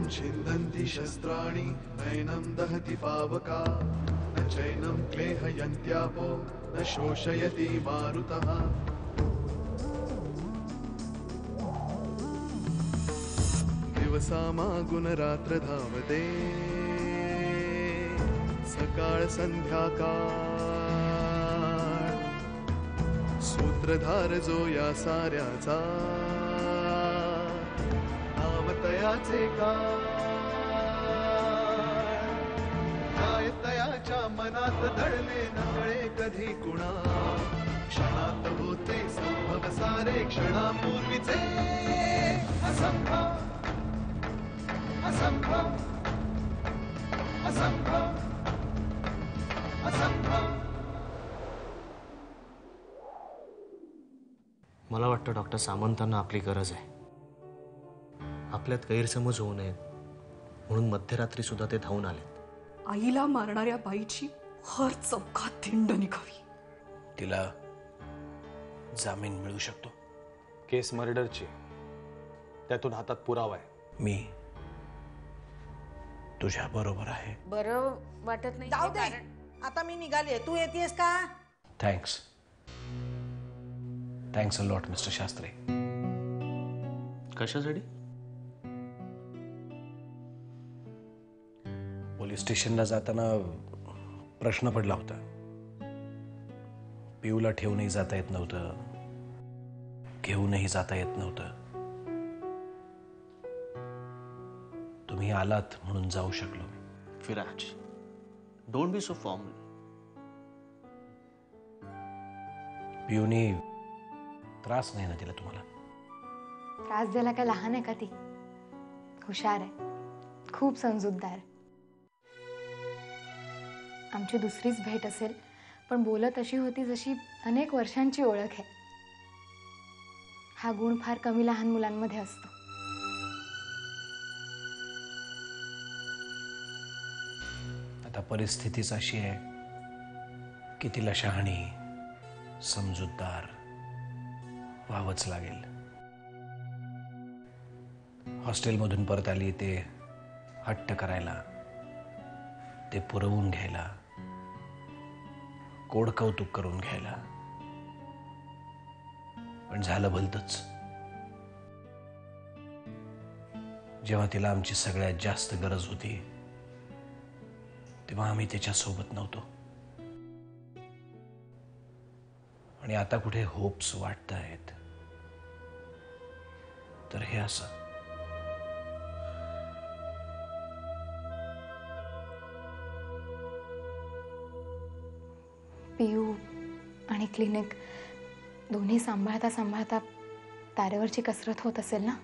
छिन्दन्ति शस्त्राणि नैनं दहति पावका न चैनं क्लेहयन्त्यापो न शोषयति मारुतः दिवसामागुणरात्र धावते सकाळ संध्याकाळ सूत्रधार जो या साऱ्याचा नामतयाचे काय तयाच्या मनात दडले नकळे कधी कुणा क्षणात होते संभव सारे क्षणापूर्वीचे असंभव असंभव असंभव असंभव. मला वाटतं डॉक्टर सामंतांना आपली गरज आहे. आपल्यात गैरसमज होऊ नये म्हणून मध्यरात्री सुद्धा ते धावून आले. आईला मारणाऱ्या बाईची हर चौकात थिंड निघावी. तिला जामीन मिळू शकतो. केस मर्डरची, त्यातून हातात पुरावा आहे. मी तुझ्या बरोबर आहे. बरं वाटत नाही. जाऊ दे, आता मी निघाले. तू येतेस का? Thanks thanks a lot mister Shastri. कशासाठी? पोलीस स्टेशनला जाताना प्रश्न पडला होता. पिऊला ठेवूनही जाता येत नव्हतं, घेऊनही जाता येत नव्हतं. तुम्ही आलात म्हणून जाऊ शकलो. Viraj, don't be so formal. पिऊनी त्रास नाही ना दिला तुम्हाला? त्रास द्यायला काय लहान आहे का ती? हुशार आहे, खूप समजूतदार. आमची दुसरीच भेट असेल, पण बोलत अशी होती जशी अनेक वर्षांची ओळख आहे. हा गुण फार कमी लहान मुलांमध्ये असतो. आता परिस्थितीच अशी आहे की तिला शहाणी, समजूतदार व्हावंच लागेल. हॉस्टेलमधून परत आली ते हट्ट करायला, ते पुरवून घ्यायला, कोड कौतुक करून घ्यायला. पण झालं भलतंच. जेव्हा तिला आमची सगळ्यात जास्त गरज होती तेव्हा आम्ही तिच्या सोबत नव्हतो. आणि आता कुठे होप्स वाटतायत तर हे असं. पियू आणि क्लिनिक दोन्ही सांभाळता सांभाळता तारेवरची कसरत होत असेल ना?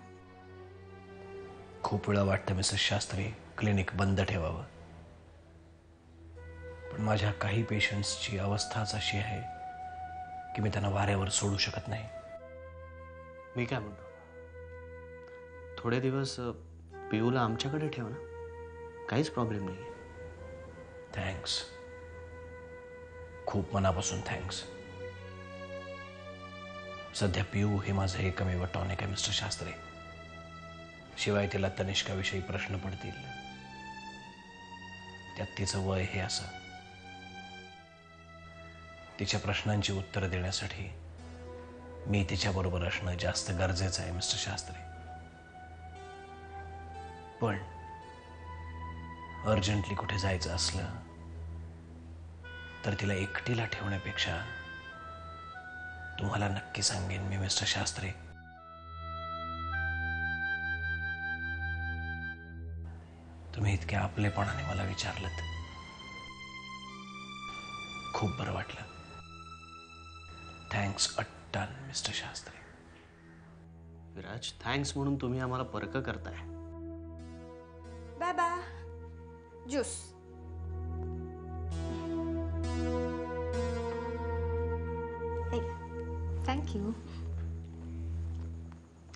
खूप वेळा वाटतं मिसेस शास्त्री क्लिनिक बंद ठेवावं, पण माझ्या काही पेशंट्सची अवस्थाच अशी आहे की मी त्यांना वाऱ्यावर सोडू शकत नाही. मी काय म्हणतो, थोडे दिवस पिऊला आमच्याकडे ठेव ना, काहीच प्रॉब्लेम नाही. थँक्स, खूप मनापासून थँक्स. सध्या पिऊ हे माझं एकमेव टॉनिक आहे मिस्टर शास्त्री. शिवाय तिला तनिष्काविषयी प्रश्न पडतील, त्यात तिचं वय हे असं. तिच्या प्रश्नांची उत्तरं देण्यासाठी मी तिच्याबरोबर असणं जास्त गरजेचं आहे मिस्टर शास्त्री. पण अर्जंटली कुठे जायचं असलं तर तिला एकटीला ठेवण्यापेक्षा तुम्हाला नक्की सांगेन मी मिस्टर शास्त्री. तुम्ही इतक्या आपलेपणाने मला विचारलं, खूप बरं वाटलं. Thanks a ton mister Shastri. Viraj, thanks म्हणून तुम्ही आम्हाला परक करताय. बाबा ज्यूस. थँक्यू.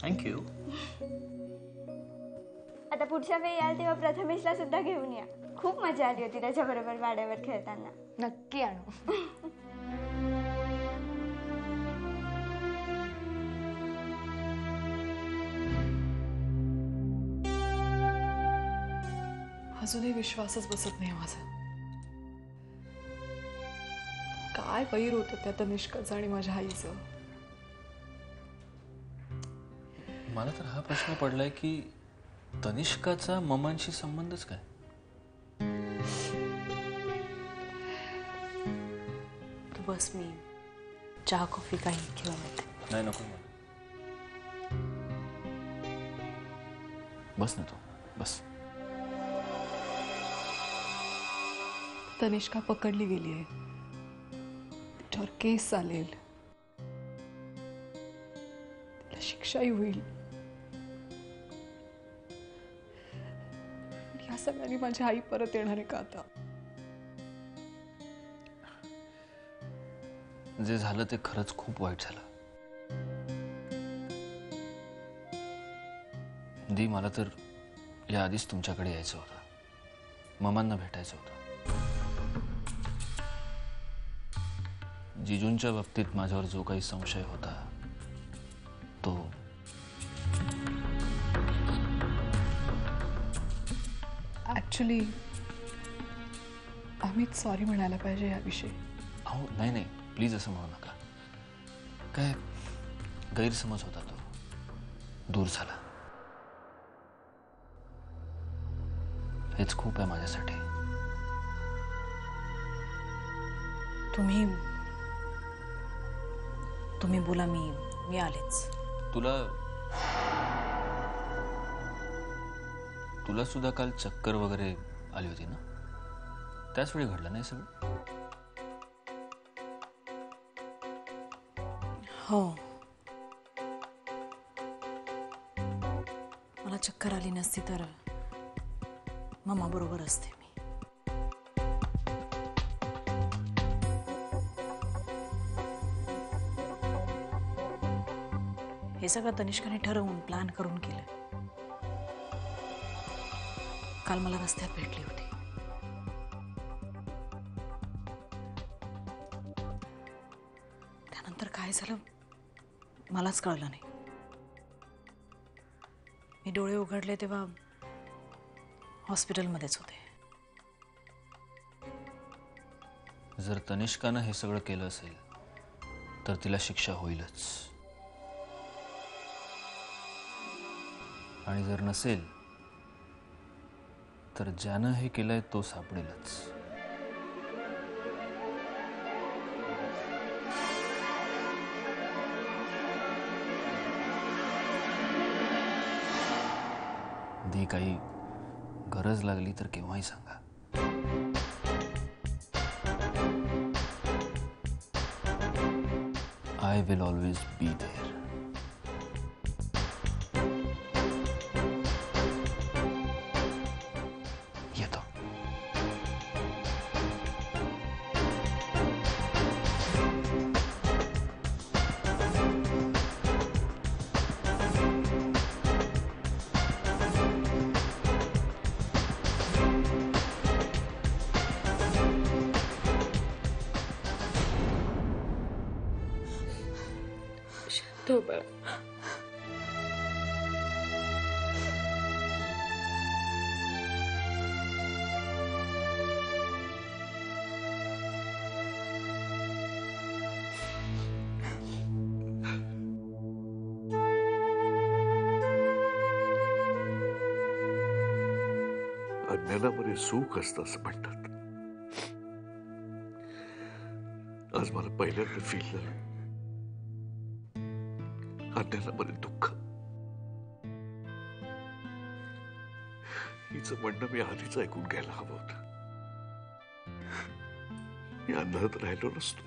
थँक्यू. आता पुढच्या वेळी याल तेव्हा प्रथमेशला सुद्धा घेऊन या. खूप मजा आली होती त्याच्याबरोबर वाड्यावर खेळताना. नक्की आणू. अजूनही विश्वासच बसत नाही माझा. काय वैर होतं त्या तनिष्काचं आणि माझ्या आईचं. मला तर हा प्रश्न पडलाय की तनिष्काचा ममांशी संबंधच काय. तू बस, मी चहा कॉफी काही घेऊन येते. नाही नको मला. बस ना तू बस. तनिष्का पकडली गेली आहे. तिच्यावर केस चालेल, तिला शिक्षाही होईल. या सगळ्यांनी माझी आई परत येणार आहे का आता? जे झालं ते खरंच खूप वाईट झालं. दी, मला तर या आधीच तुमच्याकडे यायचं होतं, ममांना भेटायचं होतं. जिजूंच्या बाबतीत माझ्यावर जो काही संशय होता तो ऍक्च्युली आम्हीच सॉरी म्हणायला पाहिजे याविषयी. अहो नाही नाही, प्लीज असं म्हणू नका. काय गैरसमज होता तो दूर झाला. हेच खूप आहे माझ्यासाठी. तुम्ही बोला, मी आलेच. तुला सुद्धा काल चक्कर वगैरे आली होती ना? त्याच वेळी घडलं नाही सगळं? हो, मला चक्कर आली नसती तर मम्मा बरोबर असते मी. हे सगळं तनिष्काने ठरवून प्लॅन करून केलं. काल मला रस्त्यात भेटली होती. त्यानंतर काय झालं मलाच कळलं नाही. मी डोळे उघडले तेव्हा हॉस्पिटलमध्येच होते. जर तनिष्कानं हे सगळं केलं असेल तर तिला शिक्षा होईलच, आणि जर नसेल तर ज्यानं हे केलंय तो सापडेलच. दी, काही गरज लागली तर केव्हाही सांगा. I will always be there. येतो. तो बळ अज्ञानामध्ये सुख असतं असं म्हणतात. आज मला पहिल्यांदा फील झालं अज्ञानामध्ये दुःख. हिचं म्हणणं मी आधीच ऐकून घ्यायला हवं होतं. मी अंधारात राहिलो नसतो.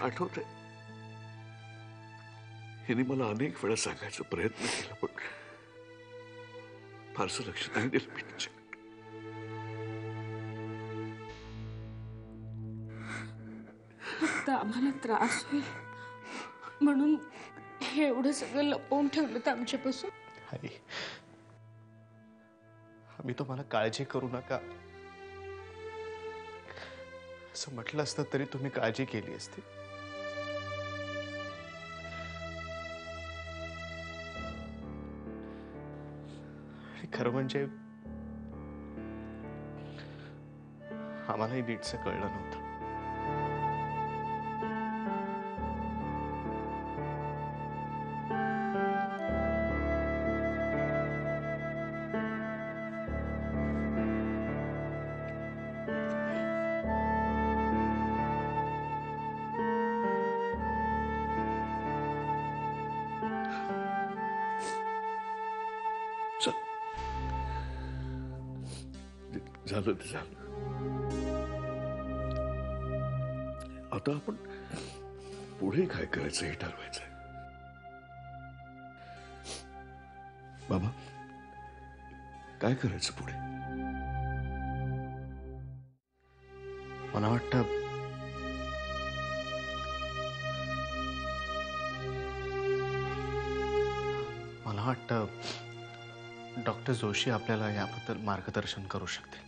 आठवतंय हिने मला अनेक वेळा सांगायचा प्रयत्न केला, पण फारसं लक्ष नाही दिलं मी तिच्याकडे. फक्त आम्हाला त्रास होईल म्हणून हे एवढं सगळं लपवून ठेवलं तर आमच्यापासून. आई, आम्ही तुम्हाला काळजी करू नका असं म्हटलं असतं तरी तुम्ही काळजी केली असती. खरं म्हणजे आम्हालाही नीटचं कळलं नव्हतं. झालं ते झालं. आता आपण पुढे काय करायचं हे ठरवायचंय. बाबा, काय करायचं पुढे? मला वाटतं डॉक्टर जोशी आपल्याला याबद्दल मार्गदर्शन करू शकतील.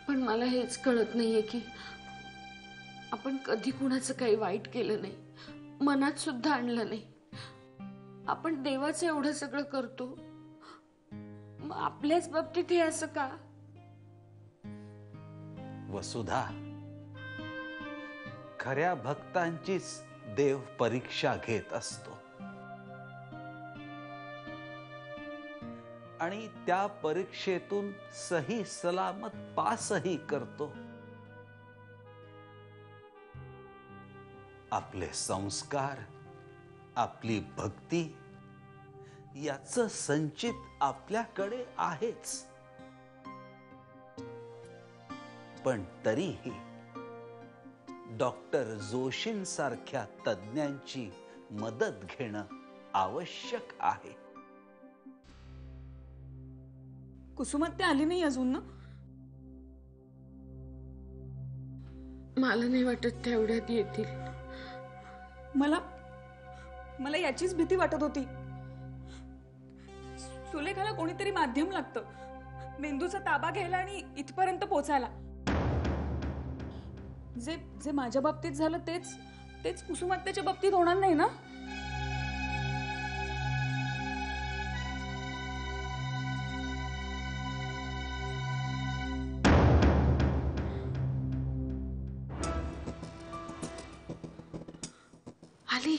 पण मला हेच कळत नाहीये की आपण कधी कुणाचं काही वाईट केलं नाही, मनात सुद्धा आणलं नाही. आपण देवाचं एवढं सगळं करतो, मग आपल्याच बाबतीत हे असं का? वसुधा, खऱ्या भक्तांचीच देव परीक्षा घेत असतो आणि त्या परीक्षेतून सही सलामत पासही करतो. आपले संस्कार, आपली भक्ती याचं संचित आपल्याकडे आहेच. पण तरीही डॉक्टर जोशींसारख्या तज्ञांची मदत घेणं आवश्यक आहे. कुसुमात आली नाही अजून ना? मला नाही वाटत तेवढ्यात येतील. मला याचीच भीती वाटत होती. सुलेखाला कोणीतरी माध्यम लागतं मेंदूचा ताबा घ्यायला आणि इथपर्यंत पोचायला. जे माझ्या बाबतीत झालं तेच कुसुमात्याच्या बाबतीत होणार नाही ना? आली.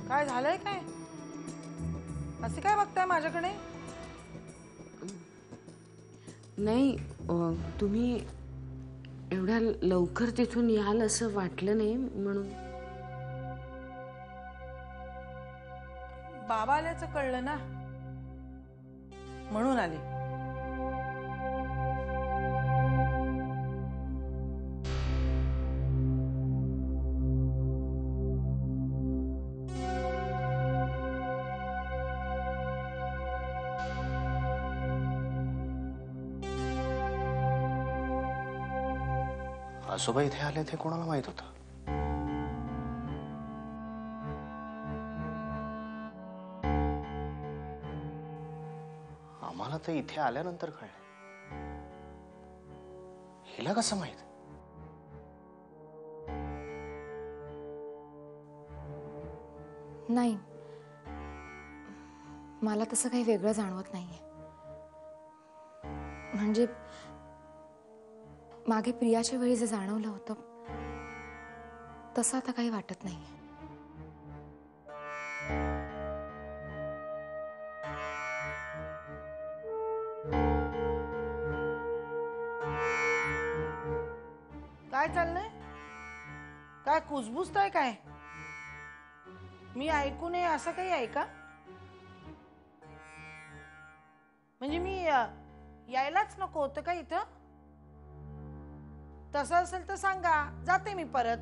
काय झालंय? काय असे काय बघताय माझ्याकडे? नाही, तुम्ही एवढ्या लवकर तिथून याल असं वाटलं नाही म्हणून. बाबा आल्याचं कळलं ना, म्हणून आले. आजोबा इथे आले ते कोणाला माहित होतं? आम्हाला तर इथे आल्यानंतर कळलं. हिला कसं माहित? नाही, मला तसं काही वेगळं जाणवत नाहीये. म्हणजे मागे प्रियाच्या वेळी जे जाणवलं होतं तसं आता काही वाटत नाहीये. काय चाललंय? काय कुजबुजताय काय? मी ऐकू नये असं काही आहे का? म्हणजे मी यायलाच नको होतं का इथं? तसं असेल तर सांगा, जाते मी परत.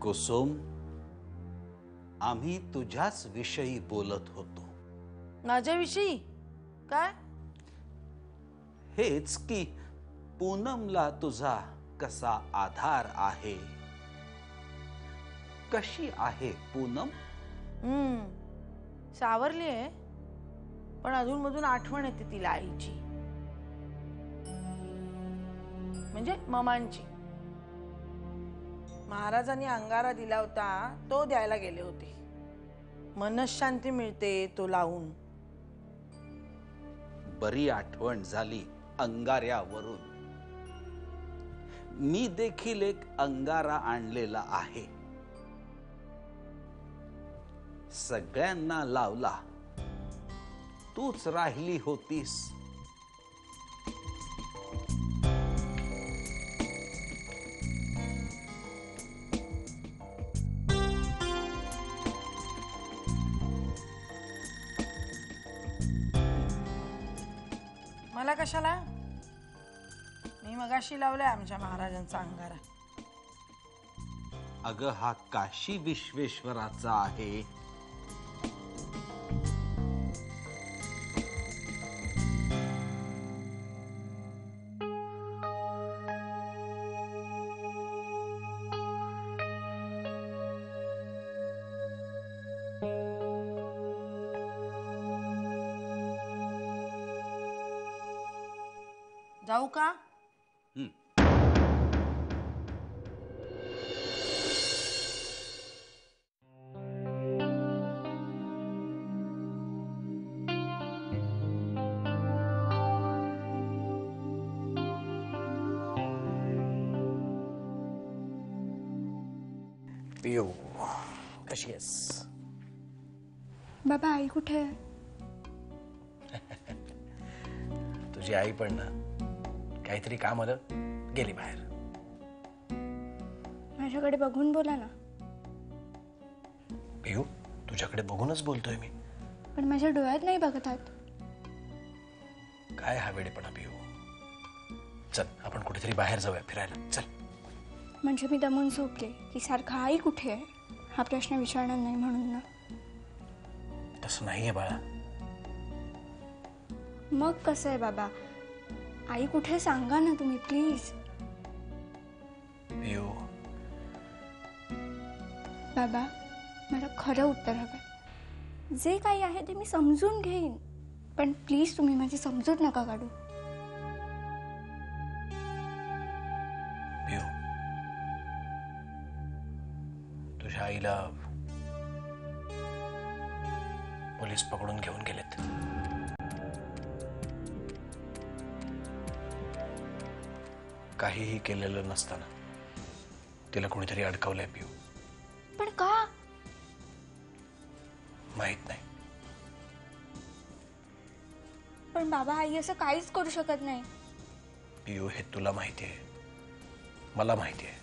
कुसुम, आम्ही तुझ्याच विषयी बोलत होतो. माझ्याविषयी? काय? हेच की पूनमला तुझा कसा आधार आहे. कशी आहे पूनम? सावरली आहे, पण अधूनमधून आठवण येते तिला आईची, म्हणजे ममांची. महाराजांनी अंगारा दिला होता तो द्यायला गेले होते. मनशांती मिळते तो लावून. बरी आठवण झाली अंगाऱ्यावरून. मी देखील एक अंगारा आणलेला आहे. सगळ्यांना लावला, तूच राहिली होतीस. मला कशाला? मी मगाशी लावलाय आमच्या महाराजांचा अंगारा. अगं हा काशी विश्वेश्वराचा आहे. जाऊ का? पियू कशी आहेस? बाबा आई कुठे आहे? तुझी आई पण ना काहीतरी काम आलं गेली बाहेर. माझ्याकडे बघून बोला ना. पियू तुझ्याकडे बघूनच बोलतोय मी. पण माझ्या डोळ्यात नाही बघत आहात. काय हा वेडेपणा पियू. चल आपण कुठेतरी बाहेर जाऊया फिरायला. चल. म्हणजे मी दमून झोपले की सारखा आई कुठे आहे हा प्रश्न विचारणार नाही म्हणून ना. तसं नाहीये बाळा. मग कसं आहे बाबा? आई कुठे सांगा ना तुम्ही प्लीज. पियू बाबा मला खरं उत्तर हवंय. जे काही आहे ते मी समजून घेईन, पण प्लीज तुम्ही माझी समजूत नका काढू. पियू तुझ्या आईला पोलीस पकडून घेऊन गेलेत. काहीही केलेलं नसताना तिला कोणीतरी अडकवलंय पियू. पण का? माहित नाही. पण बाबा आई असं काहीच करू शकत नाही. पियू हे तुला माहिती आहे, मला माहिती आहे,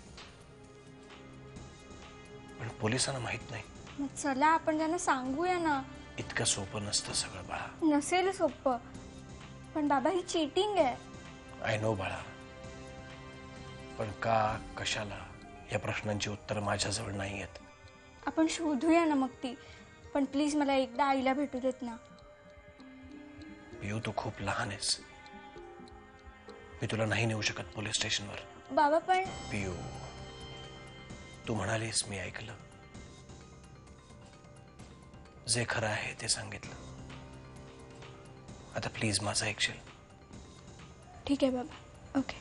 पण पोलिसांना माहित नाही. मग चला आपण त्यांना सांगूया ना. इतकं सोपं नसतं सगळं बाळा. नसेल सोपं, पण बाबा ही चीटिंग आहे. आय नो बाळा, पण का कशाला या प्रश्नांची उत्तर माझ्याजवळ नाही आहेत. आपण शोधूया ना मग ती. पण प्लीज मला एकदा आईला भेटू देत ना. पियू तू खूप लहान आहेस. मी तुला नाही नेऊ शकत पोलीस स्टेशनवर. बाबा पण पियू तू म्हणालीस मी ऐकलं. जे खरं आहे ते सांगितलं. आता प्लीज माझं ऐकशील? ठीक आहे बाबा. ओके.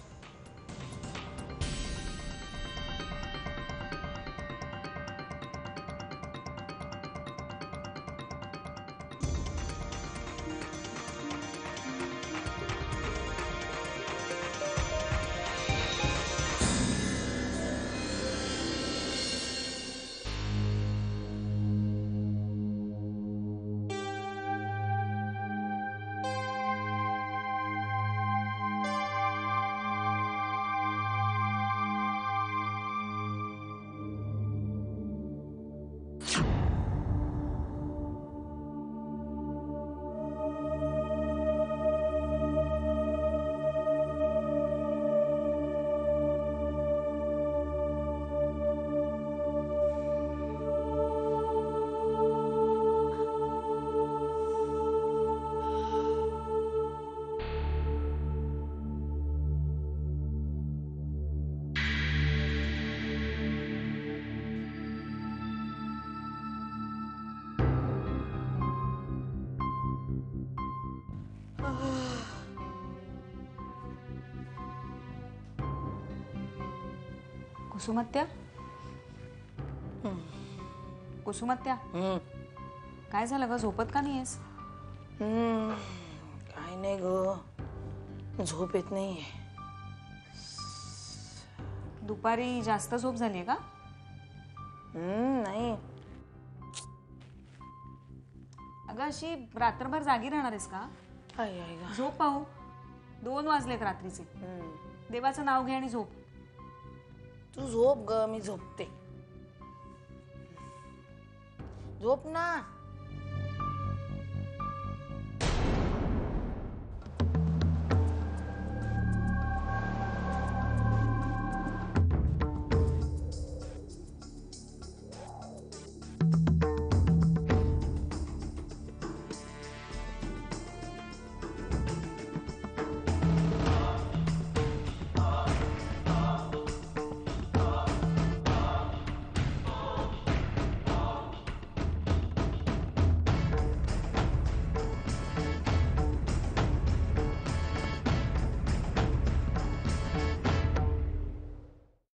कुसुमात्या कुसुमात्या काय झालं ग झोपत का नाहीयेस? काय नाही ग झोप येत नाही. दुपारी जास्त झोप झालीये का? नाही. अगं अशी रात्रभर जागी राहणार आहेस का? झोप पाहू. 2 वाजलेत रात्रीचे. देवाचं नाव घे आणि झोप. तू झोप ग, मी झोपते. झोप ना.